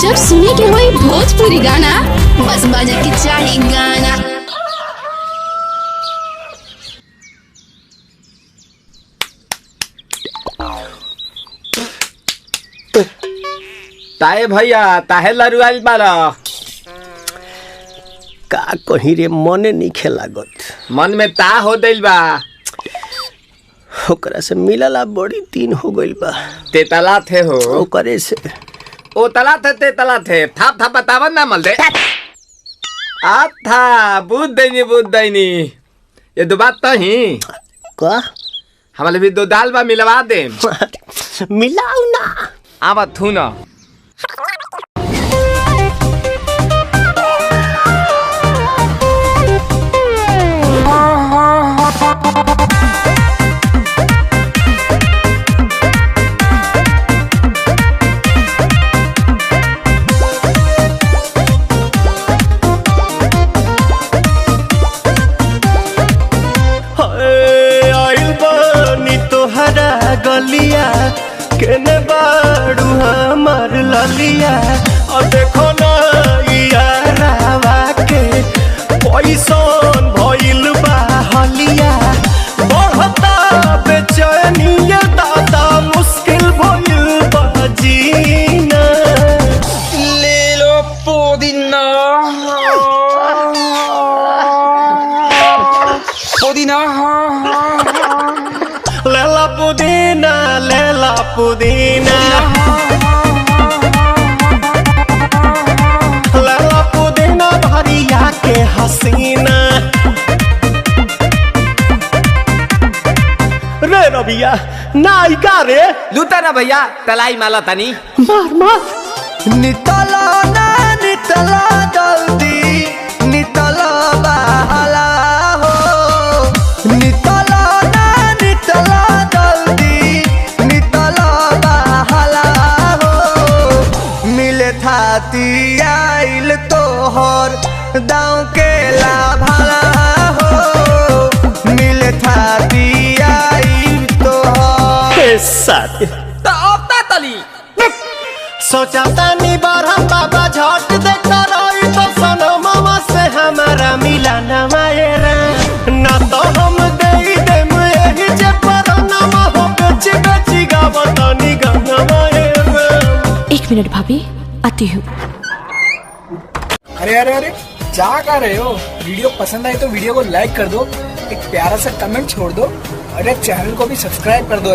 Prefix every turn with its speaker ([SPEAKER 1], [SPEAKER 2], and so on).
[SPEAKER 1] जब सुने के होई भोजपुरी गाना, बस बजे के चाही गाना।
[SPEAKER 2] ताए भैया ताहे लरुआल बारा
[SPEAKER 3] का कहीं रे मने नहीं लागत।
[SPEAKER 2] मन में ता हो दिल बा,
[SPEAKER 3] ओकरा से मिलला बड़ी दिन हो गइल बा।
[SPEAKER 2] ते तला थे हो
[SPEAKER 3] ओकरे से
[SPEAKER 2] ओ तला थे ते तला थे थाप थाप बतावन ना मल दे आ था बुद्ध दैनी ये दो बात तो ही
[SPEAKER 3] का
[SPEAKER 2] हमारे भी दो दाल बा मिलवा दे
[SPEAKER 3] मिलाऊ ना
[SPEAKER 2] आवा थू ना
[SPEAKER 3] गलिया केने बाड़ू हमार ललिया और देखो ना यारावा के पैसन भइल बा हलिया बढ़ता बेचैनिया दादा मुश्किल भइल बा जीना
[SPEAKER 2] ले लो पुदीना पुदीना
[SPEAKER 3] लेला पुदीना लेला पुदीना लेला पुदीना भरिया के हसीना रे रबिया नायिका रे
[SPEAKER 2] लूटा ना भैया तलाई माला तनी
[SPEAKER 3] मार मार नितला ना नितला जल्दी नितला बहला हो नितला ना नितला जल्दी नितला बहला हो मिले थाती आइल तोहर दाँव के लाभला हो मिले थाती आइल तोहर साथ
[SPEAKER 2] तो अब ता तली
[SPEAKER 3] सोचा तानी बारह बाबा झट देखता रही तो सनो मामा से हमारा मिला न मायरा ना तो हम दे देम यही जे पर नामा हो बेची बेची गावतानी गंगा मायरा।
[SPEAKER 1] 1 मिनट भाभी, आती हूँ।
[SPEAKER 4] अरे अरे अरे क्या कर रहे हो? वीडियो पसंद आए तो वीडियो को लाइक कर दो, एक प्यारा सा कमेंट छोड़ दो, अरे चैनल को भी सब्सक्राइब कर दो।